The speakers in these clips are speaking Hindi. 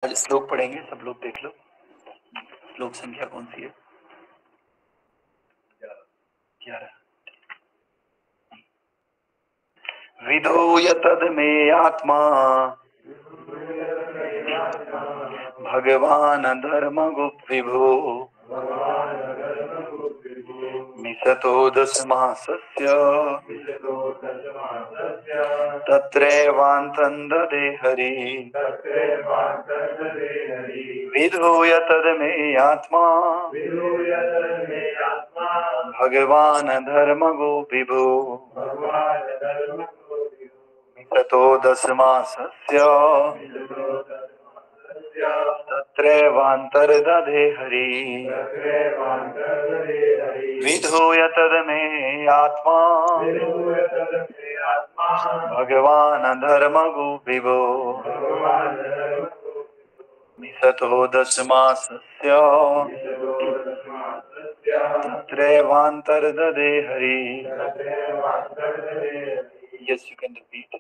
आज श्लोक पढ़ेंगे, सब लोग देख लो। श्लोक संख्या कौन सी है? 11। विधूय तद मे आत्मा भगवान धर्म गुप्त विभु मिसतो दशमासस्य तत्रैवान्तन्ददे हरि विधूय तद मे आत्मा भगवान धर्म गुप्त विभु मिसतो दशमासस्य तत्रैवान्तर्दधे हरि विधूय तद मे आत्मा भगवान धर्म गुप्त विभु मिसतो दशमासस्य तत्रैवान्तर्दधे Hari. Yes, you can repeat.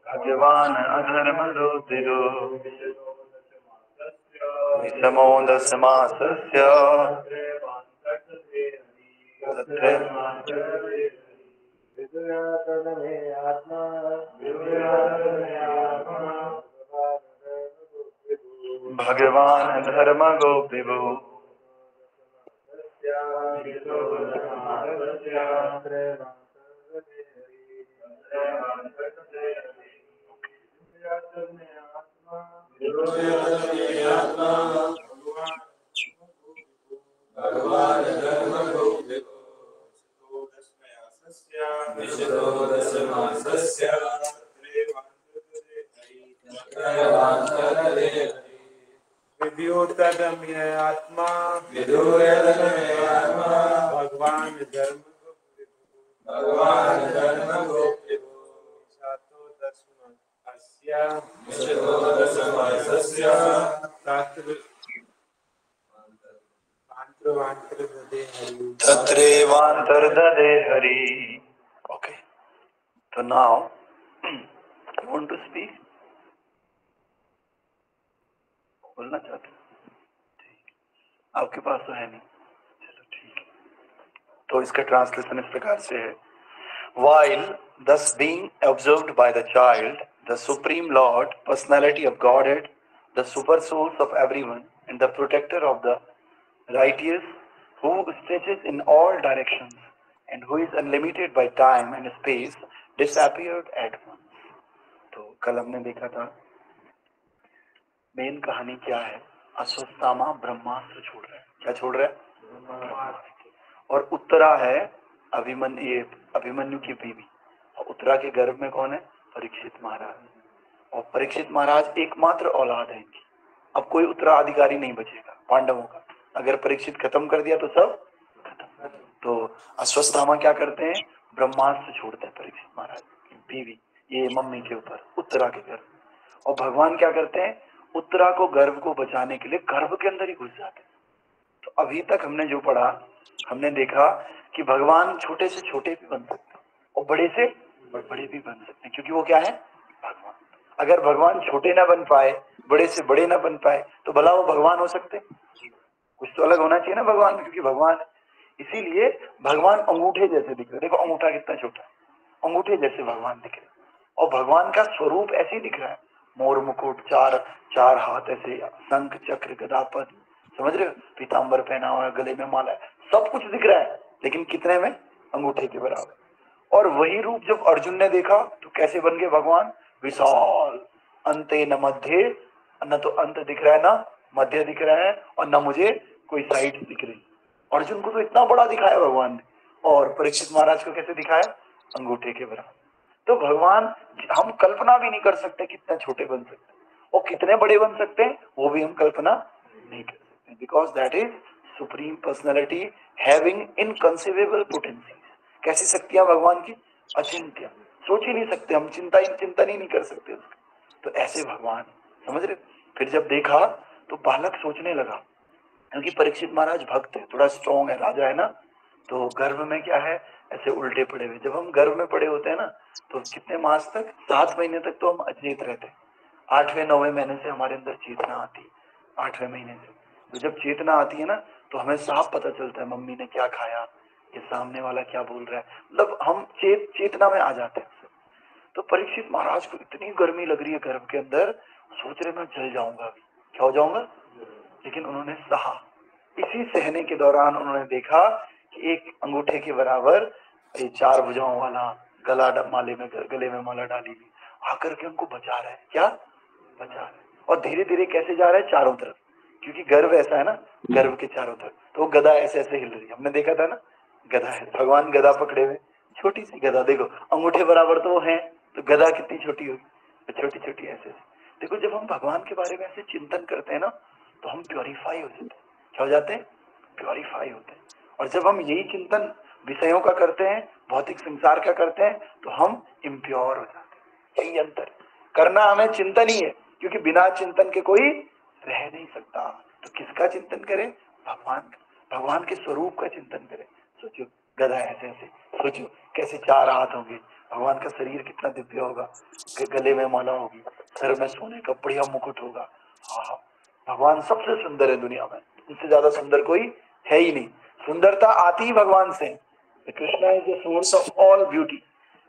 भगवान अधर्म रोधिरो विषमो दशमासस्य भगवान धर्म गो विभु आत्मा भगवान धर्म तत्रैवान्तर्दधे Hari. Okay. So now, you want to speak? बोलना चाहते हो? ठीक, आपके पास तो है नहीं, चलो ठीक है। तो इसका ट्रांसलेशन इस प्रकार से है। While thus being observed by the child, the Supreme Lord, personality of Godhead, the super souls of everyone, and the protector of the righteous, who stretches in all directions, and who is unlimited by time and space, disappeared at once. तो कल हमने देखा था मेन कहानी क्या है। अश्वत्थामा ब्रह्मास्त्र छोड़ रहा है। क्या छोड़ रहा है? और उत्तरा है अभिमन्यु की बीवी, और उत्तरा के गर्भ में कौन है? परीक्षित महाराज। और परीक्षित महाराज एकमात्र औलाद है इनकी। अब कोई उत्तराधिकारी नहीं बचेगा पांडवों का। अगर परीक्षित खत्म कर दिया तो सब खत्म। तो अश्वत्थामा क्या करते हैं? ब्रह्मास्त्र छोड़ते हैं परीक्षित महाराज की बीवी, ये मम्मी के ऊपर, उत्तरा के गर्भ। और भगवान क्या करते हैं? उत्तरा को, गर्भ को बचाने के लिए गर्भ के अंदर ही घुस जाते हैं। तो अभी तक हमने जो पढ़ा, हमने देखा कि भगवान छोटे से छोटे भी बन सकते हैं और बड़े से बड़े भी बन सकते हैं, क्योंकि वो क्या है? भगवान। अगर भगवान छोटे ना बन पाए, बड़े से बड़े ना बन पाए, तो भला वो भगवान हो सकते? कुछ तो अलग होना चाहिए ना भगवान में, क्योंकि भगवान। इसीलिए भगवान अंगूठे जैसे दिख रहे। देखो अंगूठा कितना छोटा है, अंगूठे जैसे भगवान दिख रहे। और भगवान का स्वरूप ऐसे ही दिख रहा है, मोर मुकुट, चार चार हाथ ऐसे, शंख चक्र गदा पद्म, समझ रहे हो? पीतांबर पहना हुआ है, गले में माला है, सब कुछ दिख रहा है, लेकिन कितने में? अंगूठे के बराबर। और वही रूप जब अर्जुन ने देखा तो कैसे बन गए भगवान? विशाल, अंते न मध्य, न तो अंत दिख रहा है ना मध्य दिख रहा है, और न मुझे कोई साइड दिख रही। अर्जुन को तो इतना बड़ा दिखाया भगवान ने, और परीक्षित महाराज को कैसे दिखाया? अंगूठे के बराबर। तो भगवान हम कल्पना भी नहीं कर सकते कितने छोटे बन सकते हैं, और कितने बड़े बन सकते हैं वो भी हम कल्पना नहीं कर सकते, because that is supreme personality having inconceivable potency. कैसी शक्तियां भगवान की? अचिंत्य, सोच ही नहीं सकते हम, चिंतन ही नहीं कर सकते उसका। तो ऐसे भगवान, समझ रहे? फिर जब देखा तो बालक सोचने लगा, क्योंकि परीक्षित महाराज भक्त है, थोड़ा स्ट्रॉन्ग है, राजा है ना, तो गर्भ में क्या है, ऐसे उल्टे पड़े हुए। जब हम गर्भ में पड़े होते हैं ना, तो कितने मास तक, 7 महीने तक तो हम अचेत रहते हैं। 8वें 9वें महीने से हमारे अंदर चेतना आती है, 8वें महीने से। तो जब चेतना आती है ना, तो हमें साफ पता चलता है मम्मी ने क्या खाया, ये सामने वाला क्या बोल रहा है, मतलब हम चेतना में आ जाते हैं। तो परीक्षित महाराज को इतनी गर्मी लग रही है गर्भ के अंदर, सोच रहे मैं जल जाऊंगा अभी, क्या हो जाऊंगा। लेकिन उन्होंने सहा। इसी सहने के दौरान उन्होंने देखा कि एक अंगूठे के बराबर ये 4 भुजाओं वाला गले में माला डाली हुई आकर के उनको बचा रहा है। क्या बचा रहा है? और धीरे धीरे कैसे जा रहा है, चारों तरफ, क्योंकि गर्भ ऐसा है ना, गर्भ के चारों तरफ। तो वो गदा ऐसे ऐसे हिल रही है, हमने देखा था ना, गदा है, भगवान गदा पकड़े हुए, छोटी सी गदा, देखो अंगूठे बराबर तो वो है, तो गदा कितनी छोटी होगी, छोटी छोटी ऐसे। देखो जब हम भगवान के बारे में ऐसे चिंतन करते हैं ना, तो हम प्योरीफाई हो जाते हैं। क्या हो जाते हैं? प्योरीफाई होते हैं। और जब हम यही चिंतन विषयों का करते हैं, भौतिक संसार का करते हैं, तो हम इम्प्योर हो जाते हैं। यही अंतर करना हमें चिंतन ही है, क्योंकि बिना चिंतन के कोई रह नहीं सकता। तो किसका चिंतन करें? भगवान का, भगवान के स्वरूप का चिंतन करें। सोचो गदा ऐसे ऐसे, सोचो कैसे 4 हाथ होंगे, भगवान का शरीर कितना दिव्य होगा, गले में माला होगी, सर में सोने का बढ़िया मुकुट होगा। हाँ, भगवान सबसे सुंदर है दुनिया में, उनसे ज्यादा सुंदर कोई है ही नहीं। सुंदरता आती ही भगवान से। Krishna is the source of all beauty,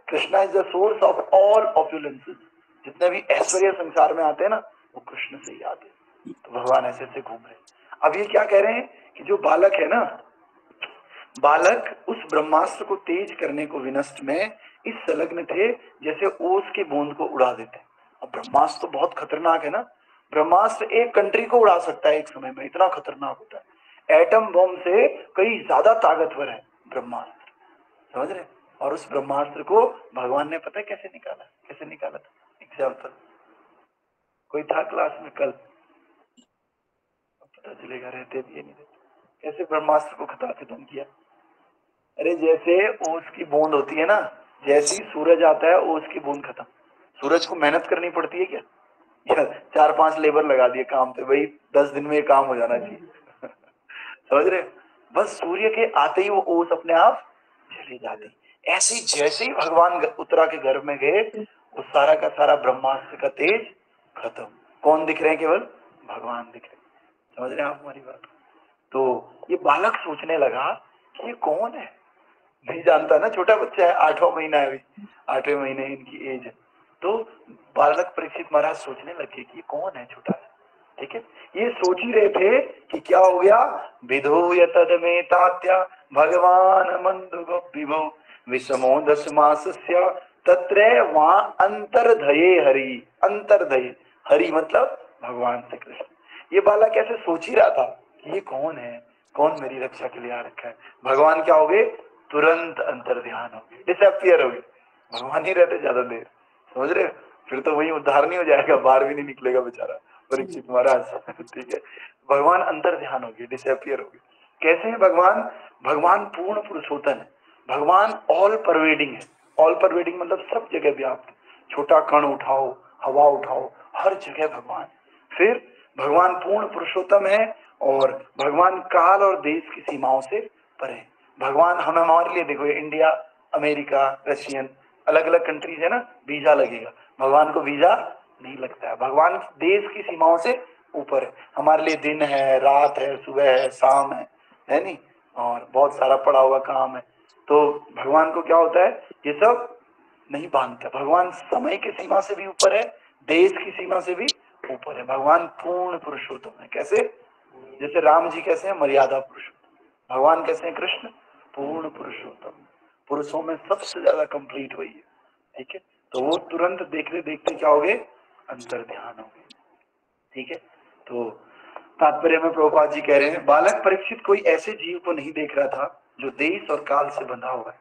Krishna is the source of all opulences. जितने भी ऐश्वर्य संसार में आते हैं ना, वो कृष्ण से ही आते हैं। तो भगवान ऐसे ऐसे घूम रहे हैं। अब ये क्या कह रहे हैं कि जो बालक है ना, बालक उस ब्रह्मास्त्र को तेज करने को विनष्ट में इस संलग्न थे जैसे ओस के बूंद को उड़ा देते हैं। अब ब्रह्मास्त्र तो बहुत खतरनाक है ना, ब्रह्मास्त्र एक कंट्री को उड़ा सकता है एक समय में, इतना खतरनाक होता है। एटम बम से कई ज्यादा ताकतवर है ब्रह्मास्त्र, समझ रहे? और उस ब्रह्मास्त्र को भगवान ने पता है कैसे निकाला, कैसे निकाला था? एग्जाम्पल, कोई था क्लास में कल, पता चलेगा रहते भी नहीं रहते, कैसे ब्रह्मास्त्र को खत्म किया। अरे जैसे ओस की बूंद होती है ना, जैसे ही सूरज आता है ओस की बूंद खत्म। सूरज को मेहनत करनी पड़ती है क्या? या 4-5 लेबर लगा दिए काम पे, भाई 10 दिन में ये काम हो जाना चाहिए। समझ रहे? बस सूर्य के आते ही वो ओस अपने आप चली जाती। ऐसे ही जैसे ही भगवान उत्तरा के गर्भ में गए, वो सारा का सारा ब्रह्मास्त्र का तेज खत्म। कौन दिख रहे हैं? केवल भगवान दिख रहे हैं। समझ रहे हैं आप हमारी बात? तो ये बालक सोचने लगा कि ये कौन है, नहीं जानता ना, छोटा बच्चा है, 8वां महीना है अभी, 8वें महीने इनकी एज है। तो बालक परीक्षित महाराज सोचने लगे कि ये कौन है छोटा सा। ठीक है, ये सोच ही रहे थे कि क्या हो गया, विधूय तद में तात्या भगवान मंदु विभो विषमो 10 मासस्य तत्र वहां अंतर्धये हरि। अंतर्धये हरि मतलब भगवान श्री कृष्ण। ये बालक ऐसे सोच ही रहा था कि ये कौन है, कौन मेरी रक्षा के लिए आ रखा है। भगवान क्या हो गए? तुरंत अंतर ध्यान हो गए, डिसअपियर हो गए, भगवान ही रहते ज्यादा देर। समझ रहे? फिर तो वही उद्धार नहीं हो जाएगा, बाहर भी नहीं निकलेगा बेचारा परीक्षित महाराज। ठीक है, भगवान अंतर ध्यान हो गए, डिसअपियर हो गए। कैसे है भगवान? भगवान पूर्ण पुरुषोत्तम है, भगवान ऑल परवेडिंग है। ऑल परवेडिंग मतलब सब जगह व्याप्त, छोटा कण उठाओ, हवा उठाओ, हर जगह भगवान। फिर भगवान पूर्ण पुरुषोत्तम है, और भगवान काल और देश की सीमाओं से परे। भगवान हम हमारे लिए देखो, इंडिया, अमेरिका, रशियन, अलग अलग कंट्रीज है ना, वीजा लगेगा, भगवान को वीजा नहीं लगता है। भगवान देश की सीमाओं से ऊपर है। हमारे लिए दिन है, रात है, सुबह है, शाम है नहीं, और बहुत सारा पड़ा हुआ काम है। तो भगवान को क्या होता है, ये सब नहीं बांधता। भगवान समय की सीमा से भी ऊपर है, देश की सीमा से भी ऊपर है। भगवान पूर्ण पुरुषोत्तम है। कैसे? जैसे राम जी कैसे हैं? मर्यादा पुरुषोत्तम। भगवान कैसे हैं? कृष्ण पूर्ण पुरुषोत्तम, पुरुषों में सबसे ज्यादा कंप्लीट वही है। ठीक है, तो वो तुरंत देखते देखते क्या हो गए? अंतर ध्यान हो गए। ठीक है, तो तात्पर्य में प्रभुपाद जी कह रहे हैं, बालक परीक्षित कोई ऐसे जीव को नहीं देख रहा था जो देश और काल से बंधा हुआ है।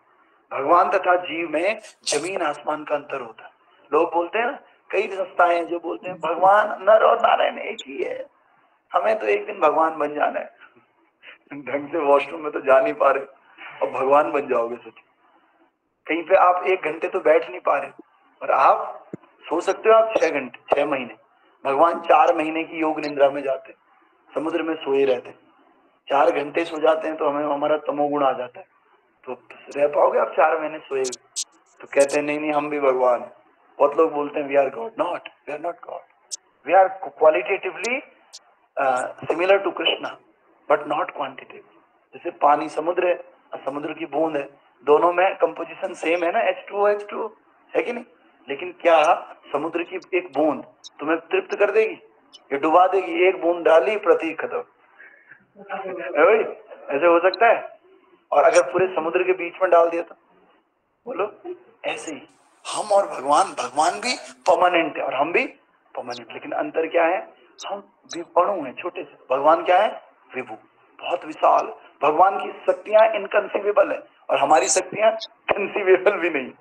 भगवान तथा जीव में जमीन आसमान का अंतर होता है। लोग बोलते हैं ना, कई संस्थाएं जो बोलते हैं भगवान नर और नारायण एक ही है, हमें तो एक दिन भगवान बन जाना है। ढंग से वॉशरूम में तो जा नहीं पा रहे और भगवान बन जाओगे। सोचिए, कहीं पे आप 1 घंटे तो बैठ नहीं पा रहे, और आप सो सकते हो आप 6 घंटे, 6 महीने। भगवान 4 महीने की योग निद्रा में जाते, समुद्र में सोए रहते, 4 घंटे सो जाते हैं तो हमें हमारा तमोगुण आ जाता है। तो रह पाओगे आप 4 महीने सोए हुए? तो कहते हैं नहीं नहीं हम भी भगवान हैं। बहुत लोग बोलते हैं we are god, not, we are not god, we are qualitatively similar to Krishna but not quantitative. जैसे पानी समुद्र है और समुद्र की बूंद है, दोनों में कंपोजिशन सेम है ना, H2O है कि नहीं? लेकिन क्या समुद्र की एक बूंद तुम्हें तृप्त कर देगी? ये डुबा देगी। एक बूंद डाली, प्रतीक खत्म। है भाई, ऐसे हो सकता है? और अगर पूरे समुद्र के बीच में डाल दिया तो बोलो। ऐसे ही हम और भगवान, भगवान भी परमानेंट है और हम भी परमानेंट, लेकिन अंतर क्या है? हम विपणु हैं, छोटे से। भगवान क्या है? विभु, बहुत विशाल। भगवान की शक्तियां इनकंसीवेबल है और हमारी शक्तियां कंसीवेबल भी नहीं।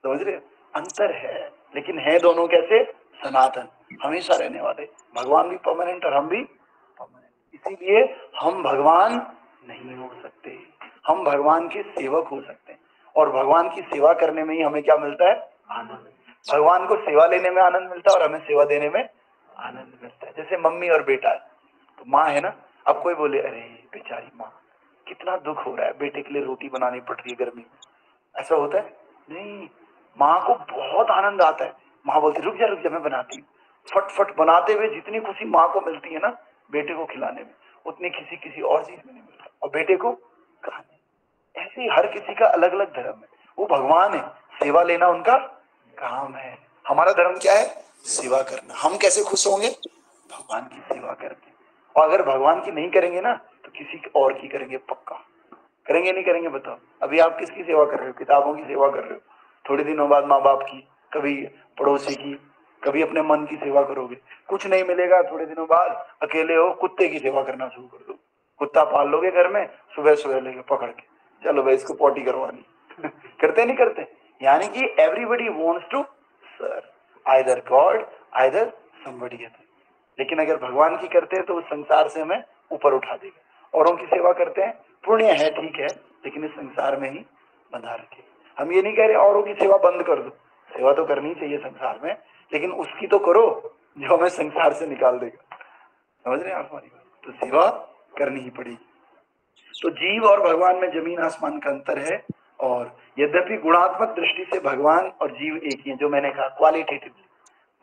समझ रहे? अंतर है, लेकिन है दोनों कैसे? सनातन, हमेशा रहने वाले। भगवान भी परमानेंट और हम भी परमानेंट। इसीलिए हम भगवान नहीं हो सकते, हम भगवान के सेवक हो सकते हैं। और भगवान की सेवा करने में ही हमें क्या मिलता है? आनंद। भगवान को सेवा लेने में आनंद मिलता है और हमें सेवा देने में आनंद मिलता है। जैसे मम्मी और बेटा है, तो माँ है ना। अब कोई बोले अरे बेचारी माँ, कितना दुख हो रहा है, बेटे के लिए रोटी बनानी पड़ रही है गर्मी में, ऐसा होता है? नहीं, माँ को बहुत आनंद आता है। माँ बोलती रुक जा मैं बनाती हूँ। फट बनाते हुए जितनी खुशी माँ को मिलती है ना बेटे को खिलाने में, उतनी किसी और चीज में नहीं मिलती। और बेटे को खाने। ऐसे ही हर किसी का अलग अलग धर्म है। वो भगवान है, सेवा लेना उनका काम है। हमारा धर्म क्या है? सेवा करना। हम कैसे खुश होंगे? भगवान की सेवा करके। और अगर भगवान की नहीं करेंगे ना तो किसी और की करेंगे, पक्का करेंगे। नहीं करेंगे बताओ? अभी आप किसकी सेवा कर रहे हो? किताबों की सेवा कर रहे हो। थोड़े दिनों बाद माँ बाप की, कभी पड़ोसी की, कभी अपने मन की सेवा करोगे। कुछ नहीं मिलेगा, थोड़े दिनों बाद अकेले हो, कुत्ते की सेवा करना शुरू कर दो। कुत्ता पाल लोगे घर में, सुबह सुबह लेके पकड़ के चलो भाई इसको पॉटी करवानी। करते नहीं करते? यानी कि everybody wants to serve either god either somebody other. लेकिन अगर भगवान की करते हैं तो उस संसार से हमें ऊपर उठा देगा। औरों की सेवा करते हैं, पुण्य है ठीक है, लेकिन इस संसार में ही बंधा रखे। हम ये नहीं कह रहे औरों की सेवा बंद कर दो, सेवा तो करनी चाहिए संसार में, लेकिन उसकी तो करो जो हमें संसार से निकाल देगा। समझ रहे हैं आप हमारी बात? तो सेवा करनी ही पड़ेगी। तो जीव और भगवान में जमीन आसमान का अंतर है। और यद्यपि गुणात्मक दृष्टि से भगवान और जीव एक ही है, जो मैंने कहा क्वालिटेटिवली,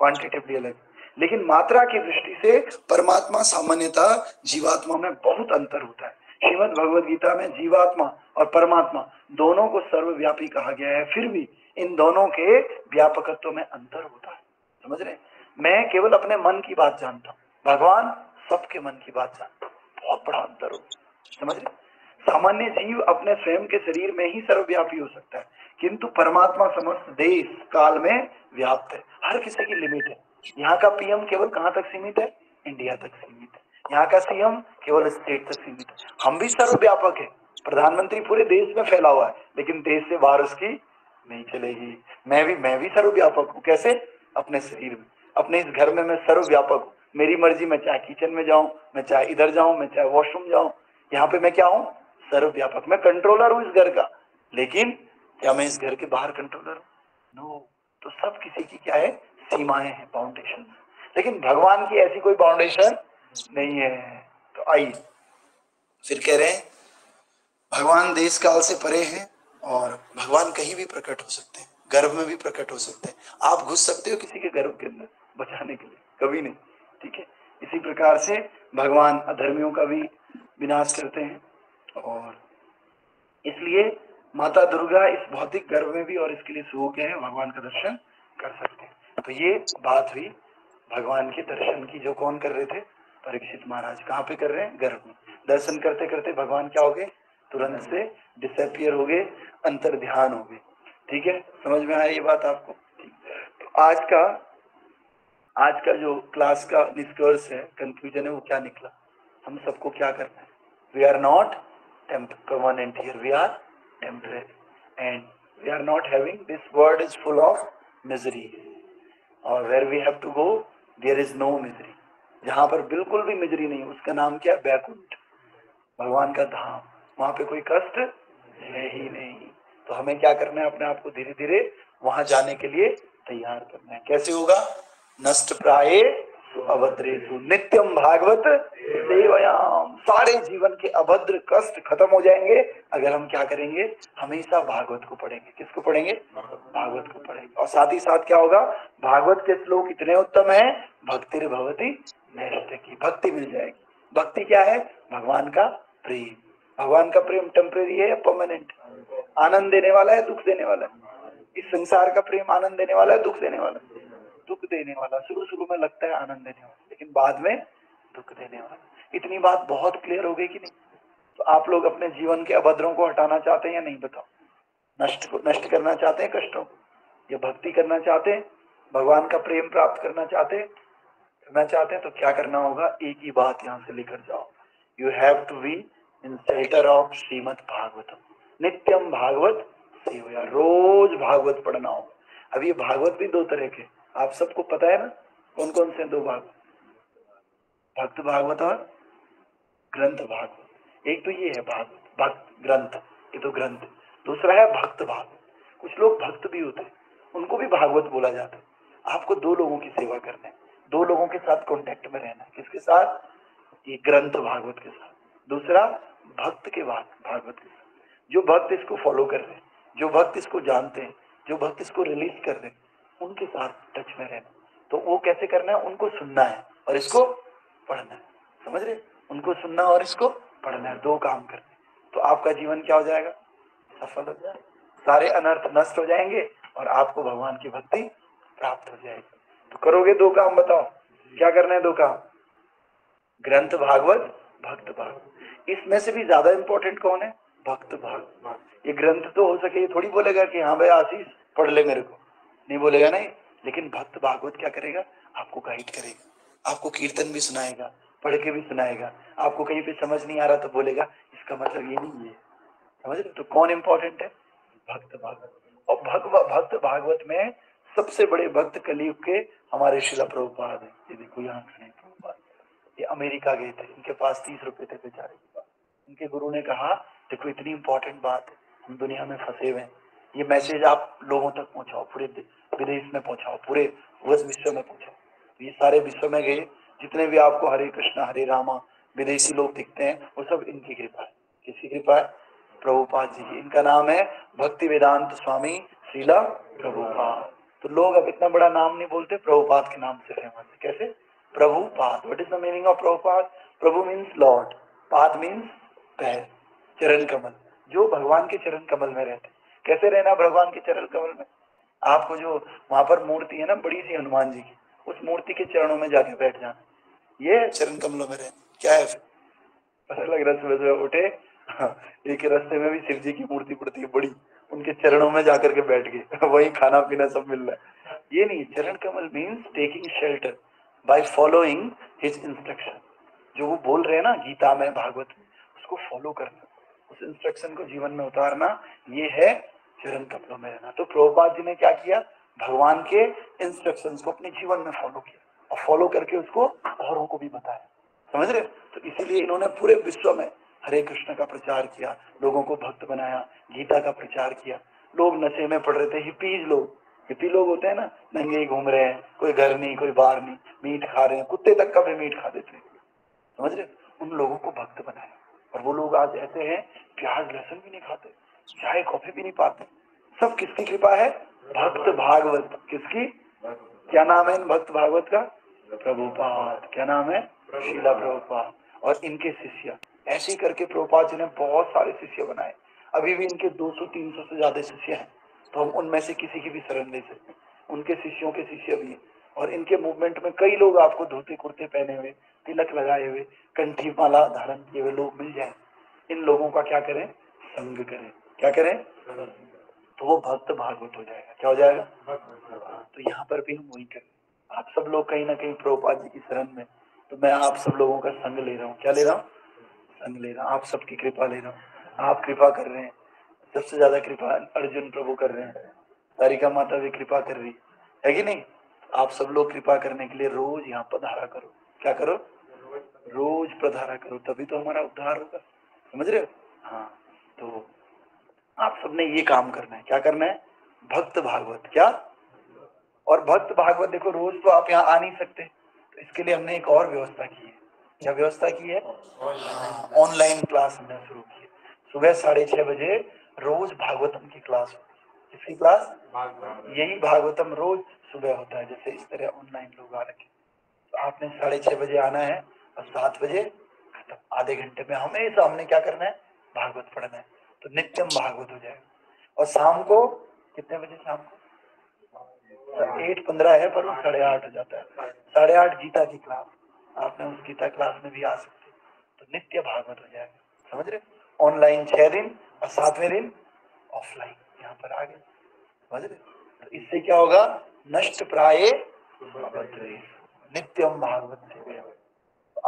क्वांटिटेटिवली अलग, लेकिन मात्रा की दृष्टि से परमात्मा सामान्यता जीवात्मा में बहुत अंतर होता है। श्रीमद् भगवद गीता में जीवात्मा और परमात्मा दोनों को सर्वव्यापी कहा गया है, फिर भी इन दोनों के व्यापकत्व में अंतर होता है। समझ रहे? मैं केवल अपने मन की बात जानता हूँ, भगवान सबके मन की बात जानता हूँ। बहुत बड़ा अंतर होता है। समझ रहे? सामान्य जीव अपने स्वयं के शरीर में ही सर्वव्यापी हो सकता है, किंतु परमात्मा समस्त देश काल में व्याप्त है। हर किसी की लिमिट है। यहाँ का पीएम केवल कहाँ तक सीमित है? इंडिया तक सीमित है। यहाँ का सीएम केवल स्टेट तक सीमित है। हम भी सर्वव्यापक है। प्रधानमंत्री पूरे देश में फैला हुआ है, लेकिन देश से बाहर उसकी नहीं चलेगी। मैं भी सर्वव्यापक हूँ। कैसे? अपने शरीर में, अपने इस घर में मैं सर्वव्यापक हूँ। मेरी मर्जी, मैं चाहे किचन में जाऊं, मैं चाहे इधर जाऊं, मैं चाहे वॉशरूम जाऊं, यहाँ पे मैं क्या हूँ? सर्वव्यापक। मैं कंट्रोलर हूँ इस घर का, लेकिन क्या मैं इस घर के बाहर कंट्रोलर हूँ? नो। तो सब किसी की क्या है? सीमाएं हैं, बाउंडेशन। लेकिन भगवान की ऐसी कोई बाउंडेशन नहीं है। तो आइए फिर कह रहे हैं भगवान देश काल से परे हैं और भगवान कहीं भी प्रकट हो सकते हैं, गर्भ में भी प्रकट हो सकते हैं। आप घुस सकते हो किसी के गर्भ के अंदर बचाने के लिए? कभी नहीं। ठीक है? इसी प्रकार से भगवान अधर्मियों का भी विनाश करते हैं और इसलिए माता दुर्गा इस भौतिक गर्भ में भी और इसके लिए सुख है, भगवान का दर्शन कर सकते हैं। तो ये बात हुई भगवान के दर्शन की, जो कौन कर रहे थे? परीक्षित महाराज। कहाँ पे कर रहे हैं? गर्भ में। दर्शन करते करते भगवान क्या हो गए? तुरंत से डिसअपियर हो गए, अंतर ध्यान हो गए। ठीक है? समझ में आया ये बात आपको? ठीक। तो आज का जो क्लास का निष्कर्ष है, कंक्लूजन है, वो क्या निकला? हम सबको क्या करना है? We are not permanent here, we are temporary, and we are not having, this world is full of misery, or where we have to go there is no misery। जहां पर बिल्कुल भी मिजरी नहीं, उसका नाम क्या? बैकुंठ, भगवान का धाम। वहां पे कोई कष्ट है ही नहीं। तो हमें क्या करना है? अपने आप को धीरे धीरे वहां जाने के लिए तैयार करना है। कैसे होगा? नष्ट प्राये अभद्रेषु नित्यम भागवत सेवयाम। सारे जीवन के अभद्र कष्ट खत्म हो जाएंगे अगर हम क्या करेंगे, हमेशा भागवत को पढ़ेंगे। किसको पढ़ेंगे? भागवत को पढ़ेंगे। और साथ ही साथ क्या होगा, भागवत के श्लोक इतने उत्तम है, भक्ति भवती नैष्ठिकी, भक्ति मिल जाएगी। भक्ति क्या है? भगवान का प्रेम। भगवान का प्रेम टेम्परेरी है या परमानेंट? आनंद देने वाला है, दुख देने वाला है? इस संसार का प्रेम आनंद देने वाला है, दुख देने वाला है? दुख देने वाला। शुरू शुरू में लगता है आनंद देने वाला, लेकिन बाद में दुख देने वाला। इतनी बात बहुत क्लियर हो गई कि नहीं? तो आप लोग अपने जीवन के अभद्रों को हटाना चाहते हैं या नहीं? बताओ। नष्ट करना चाहते हैं कष्टों को, या भक्ति करना चाहते हैं, भगवान का प्रेम प्राप्त करना चाहते हैं तो क्या करना होगा? एक ही बात यहाँ से लेकर जाओ, you have to be in shelter of Shrimad Bhagavatam. नित्यम भागवत सेवया, रोज भागवत पढ़ना होगा। अब ये भागवत भी दो तरह के, आप सबको पता है ना कौन कौन से दो भागवत? भक्त भागवत और ग्रंथ भागवत। एक तो ये है भागवत, भक्त ग्रंथ, ये तो ग्रंथ। दूसरा है भक्त भागवत। कुछ लोग भक्त भी होते हैं, उनको भी भागवत बोला जाता है। आपको दो लोगों की सेवा करना है, दो लोगों के साथ कांटेक्ट में रहना है। किसके साथ? ये ग्रंथ भागवत के साथ। दूसरा भक्त के भागवत के साथ। जो भक्त इसको फॉलो कर रहे हैं, जो भक्त इसको जानते हैं, जो भक्त इसको रिलीज कर रहे हैं, उनके साथ टच में रहना। तो वो कैसे करना है? उनको सुनना है और इसको पढ़ना है। समझ रहे? उनको सुनना और इसको पढ़ना है, दो काम करने। तो आपका जीवन क्या हो जाएगा? सफल हो जाएगा। सारे अनर्थ नष्ट हो जाएंगे और आपको भगवान की भक्ति प्राप्त हो जाएगी। तो करोगे दो काम, बताओ क्या करना है? दो काम, ग्रंथ भागवत, भक्त भागवत। इसमें से भी ज्यादा इंपॉर्टेंट कौन है? भक्त भागवत। ये ग्रंथ तो हो सके, ये थोड़ी बोलेगा कि हाँ भाई आशीष पढ़ ले मेरे को, नहीं बोलेगा नहीं। लेकिन भक्त भागवत क्या करेगा? आपको गाइड करेगा, आपको कीर्तन भी सुनाएगा, पढ़ के भी सुनाएगा। आपको कहीं पे समझ नहीं आ रहा तो बोलेगा इसका मतलब ये नहीं है। समझ रहे? तो कौन इंपॉर्टेंट है? भक्त भागवत। और भक्त भागवत में सबसे बड़े भक्त कलयुग के हमारे शिला प्रभुपाद है। ये देखो यहाँ खड़े प्रभुपाद, ये अमेरिका गए थे, इनके पास 30 रुपए थे बेचारे के पास। उनके गुरु ने कहा देखो इतनी इंपॉर्टेंट बात है, हम दुनिया में फंसे हुए हैं, ये मैसेज आप लोगों तक पहुंचाओ, पूरे विदेश में पहुंचाओ, पूरे विश्व में पहुंचाओ। तो ये सारे विश्व में गए, जितने भी आपको हरे कृष्णा हरे रामा विदेशी लोग दिखते हैं वो सब इनकी कृपा है। किसकी कृपा है? प्रभुपाद जी की। इनका नाम है भक्ति वेदांत स्वामी श्रीला प्रभुपाद। तो लोग अब इतना बड़ा नाम नहीं बोलते, प्रभुपाद के नाम से फेमस है। कैसे? Prabhupada. What is the meaning of Prabhupada? Prabhu means Lord, पाद मीन्स पैर, चरण कमल। जो भगवान के चरण कमल में रहते। कैसे रहना भगवान के चरण कमल में? आपको जो वहां पर मूर्ति है ना बड़ी सी हनुमान जी की, उस मूर्ति के चरणों में जाके बैठ जाना, ये चरण कमलों में रहना। क्या है फिर? पता लग रहा है सुबह सुबह उठे, एक रास्ते में भी शिव जी की मूर्ति पड़ती है बड़ी, उनके चरणों में जाकर के बैठ गए, वही खाना पीना सब मिल रहा है। ये नहीं, चरण कमल means taking shelter by following his instruction. जो वो बोल रहे हैं ना गीता में भागवत में, उसको फॉलो करना, उस इंस्ट्रक्शन को जीवन में उतारना, ये है चरण कमलों में रहना। तो प्रभुपाद जी ने क्या किया? भगवान के इंस्ट्रक्शंस को अपने जीवन में फॉलो किया और फॉलो करके उसको औरों को भी बताया। समझ रहे? तो इसीलिए इन्होंने पूरे विश्व में हरे कृष्ण का प्रचार किया, लोगों को भक्त बनाया, गीता का प्रचार किया। लोग नशे में पड़ रहे थे, हिप्पीज लोग, हिप्पी लोग होते हैं ना, नंगे ही घूम रहे हैं, कोई घर नहीं कोई बाहर नहीं, मीट खा रहे हैं, कुत्ते तक का भी मीट खा देते हैं। समझ रहे? उन लोगों को भक्त बनाया। और वो लोग आज ऐसे हैं, प्याज लहसुन भी नहीं खाते, चाय कॉफी भी नहीं पाते। सब किसकी कृपा है? भक्त भागवत। किसकी? क्या नाम है इन भक्त भागवत का? प्रभुपाद। क्या नाम है? शीला प्रभुपाद। और इनके शिष्य, ऐसे ही करके प्रभुपाद जी ने बहुत सारे शिष्य बनाए। अभी भी इनके 200-300 से ज्यादा शिष्य हैं। तो हम उनमें से किसी की भी शरण ले सकते हैं, उनके शिष्यों के शिष्य भी हैं। और इनके मूवमेंट में कई लोग आपको धोती कुर्ते पहने हुए, तिलक लगाए हुए, कंठी माला धारण किए हुए लोग मिल जाए। इन लोगों का क्या करें? संग करें। क्या करें? तो वो भक्त भागवत हो जाएगा। क्या हो जाएगा? तो यहाँ पर भी हम वही करें। आप सब लोग कहीं ना कहीं प्रभुपाद जी की शरण में, तो मैं आप सब लोगों का संग ले रहा हूँ। क्या ले रहा हूँ? संग ले रहा हूँ। आप सबकी कृपा ले रहा हूँ। आप कृपा कर रहे हैं, सबसे ज्यादा कृपा अर्जुन प्रभु कर रहे हैं, तारिका माता भी कृपा कर रही है कि नहीं? आप सब लोग कृपा करने के लिए रोज यहाँ पधारा करो। क्या करो? रोज पधारा करो, तभी तो हमारा उद्धार होगा। समझ रहे हो? हाँ, तो आप सबने ये काम करना है। क्या करना है? भक्त भागवत। क्या? और भक्त भागवत देखो, रोज तो आप यहाँ आ नहीं सकते, तो इसके लिए हमने एक और व्यवस्था की है। क्या व्यवस्था की है? हाँ, ऑनलाइन क्लास हमने शुरू की है। सुबह 6:30 बजे रोज भागवतम की क्लास होती है। किसकी क्लास? यही भागवतम रोज सुबह होता है। जैसे इस तरह ऑनलाइन लोग आ रखे, तो आपने 6:30 बजे आना है और 7 बजे खत्म। आधे घंटे में हमेशा हमने क्या करना है? भागवत पढ़ना है। तो नित्यम भागवत हो जाएगा। और शाम को कितने बजे? शाम को 8:15 है, पर वो 8:30 हो जाता है। 8:30 गीता की क्लास, आपने उस गीता क्लास में भी आ सकते हो। तो नित्य भागवत हो जाएगा। समझ रहे? ऑनलाइन 6 दिन और 7वें दिन ऑफलाइन यहाँ पर आ गए। समझ रहे? तो इससे क्या होगा? नष्ट प्राये भद्रे, नित्यम भागवत सेवया।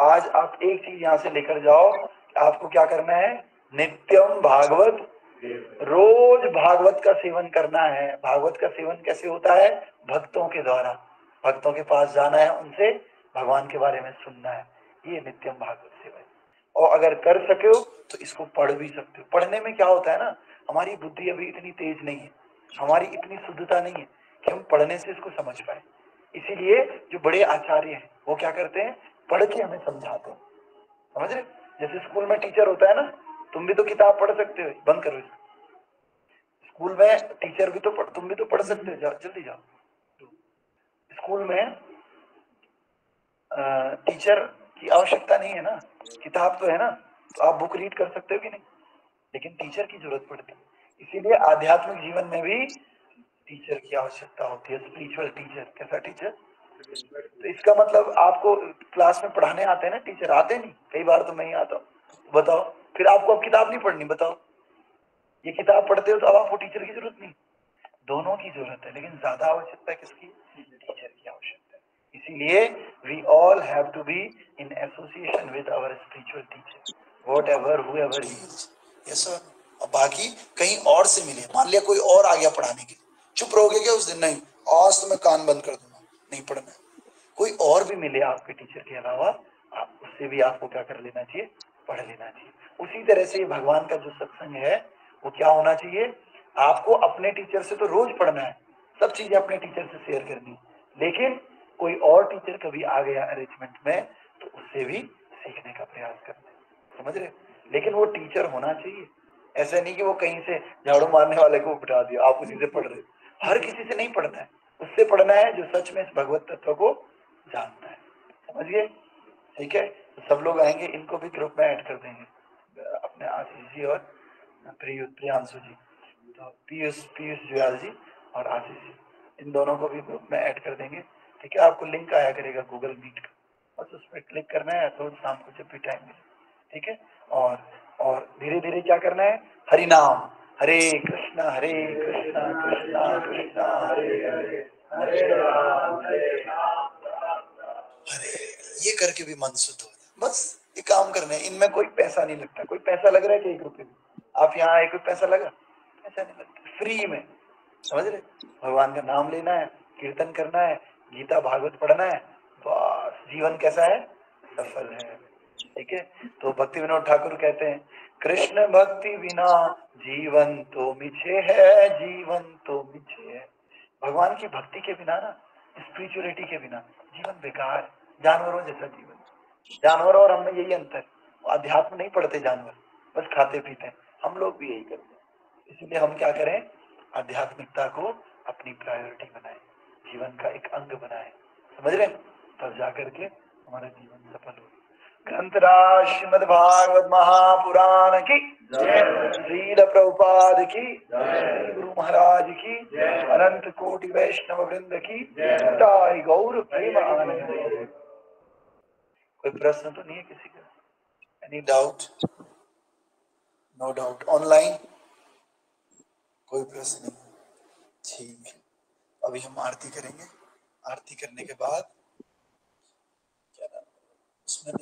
आज आप एक चीज यहाँ से लेकर जाओ, आपको क्या करना है? नित्यम भागवत, रोज भागवत का सेवन करना है। भागवत का सेवन कैसे होता है? भक्तों के द्वारा। भक्तों के पास जाना है, उनसे भगवान के बारे में सुनना है। ये नित्यम भागवत सेवन। और अगर कर सके हो तो इसको पढ़ भी सकते हो। पढ़ने में क्या होता है ना, हमारी बुद्धि अभी इतनी तेज नहीं है, हमारी इतनी शुद्धता नहीं है कि हम पढ़ने से इसको समझ पाए। इसीलिए जो बड़े आचार्य हैं वो क्या करते हैं? पढ़ के हमें समझाते हैं। समझ रहे? जैसे स्कूल में टीचर होता है ना, तुम भी तो किताब पढ़ सकते हो। बंद करो इसको। स्कूल में टीचर भी तो तुम भी तो पढ़ सकते हो। जाओ जल्दी जाओ। स्कूल में टीचर की आवश्यकता नहीं है ना, किताब तो है ना, तो आप बुक रीड कर सकते हो कि नहीं? लेकिन टीचर की जरूरत पड़ती है। इसीलिए आध्यात्मिक जीवन में भी टीचर की आवश्यकता होती है। Spiritual teacher. कैसा टीचर? तो इसका मतलब आपको क्लास में पढ़ाने आते हैं ना टीचर? आते नहीं? कई बार तो मैं ही आता हूँ। बताओ, फिर आपको अब किताब नहीं पढ़नी? बताओ, ये किताब पढ़ते हो तो अब आपको टीचर की जरूरत नहीं। दोनों की जरूरत है, लेकिन ज्यादा आवश्यकता किसकी? टीचर की आवश्यकता है। इसीलिए we all have to be in association with our spiritual teacher, whatever whoever he is. Yes sir. और बाकी कहीं और से मिले, मान लिया कोई और आ गया पढ़ाने के लिए, चुप रहोगे क्या उस दिन? नहीं, आज तो मैं कान बंद कर दूंगा, नहीं पढ़ना। कोई और भी मिले आपके टीचर के अलावा, आप उससे भी आपको क्या कर लेना चाहिए? पढ़ लेना चाहिए। उसी तरह से भगवान का जो सत्संग है वो क्या होना चाहिए? आपको अपने टीचर से तो रोज पढ़ना है, सब चीजें अपने टीचर से शेयर करनी है, लेकिन कोई और टीचर कभी आ गया अरेंजमेंट में तो उससे भी सीखने का प्रयास करना है। समझ रहे? लेकिन वो टीचर होना चाहिए। ऐसा नहीं कि वो कहीं से झाड़ू मारने वाले को बिठा दिया, आप उसी से पढ़ रहे। हर किसी से नहीं पढ़ना है, उससे पढ़ना है जो सच में इस भगवत तत्व को जानता है। समझ गए? ठीक है, तो सब लोग आएंगे, इनको भी ग्रुप में ऐड कर देंगे, अपने आशीष जी और प्रियांशु जी। तो पीयूष जुयाल जी और आशीष जी, इन दोनों को भी ग्रुप में ऐड कर देंगे। ठीक है, आपको लिंक आया करेगा गूगल मीट का, बस उस पर क्लिक करना है रोज शाम को जब भी टाइम मिले। ठीक है, और धीरे धीरे क्या करना है? हरि नाम, हरे कृष्णा कृष्णा कृष्णा हरे हरे, हरे राम अरे, ये करके भी मन शुद्ध हो जाए। बस ये काम करने हैं, इनमें कोई पैसा नहीं लगता। कोई पैसा लग रहा है क्या? 1 रुपये? आप यहाँ आए, कोई पैसा लगा? पैसा नहीं लगता, फ्री में। समझ रहे? भगवान का नाम लेना है, कीर्तन करना है, गीता भागवत पढ़ना है, बस जीवन कैसा है? सफल है। ठीक है, तो भक्ति विनोद ठाकुर कहते हैं, कृष्ण भक्ति बिना जीवन तो मिछे है, जीवन तो मिछे है। भगवान की भक्ति के बिना ना, स्पिरिचुअलिटी के बिना जीवन बेकार है, जानवरों जैसा जीवन। जानवर और हम में यही अंतर है, वो अध्यात्म नहीं पढ़ते जानवर, बस खाते पीते हैं। हम लोग भी यही करते हैं। इसलिए हम क्या करें? आध्यात्मिकता को अपनी प्रायोरिटी बनाएं, जीवन का एक अंग बनाएं। समझ रहे? तब जाकर के हमारा जीवन सफल हो। ग्रंथराज श्रीमद् भागवत महापुराण की श्रील प्रभुपाद की, गुरु महाराज की, अनंत कोटि वैष्णव वृंद की, ताई गौर प्रेम आनंद। कोई प्रश्न तो नहीं है किसी का? Any doubt? No doubt. Online कोई प्रश्न नहीं? ठीक है, अभी हम आरती करेंगे। आरती करने के बाद क्या उसमें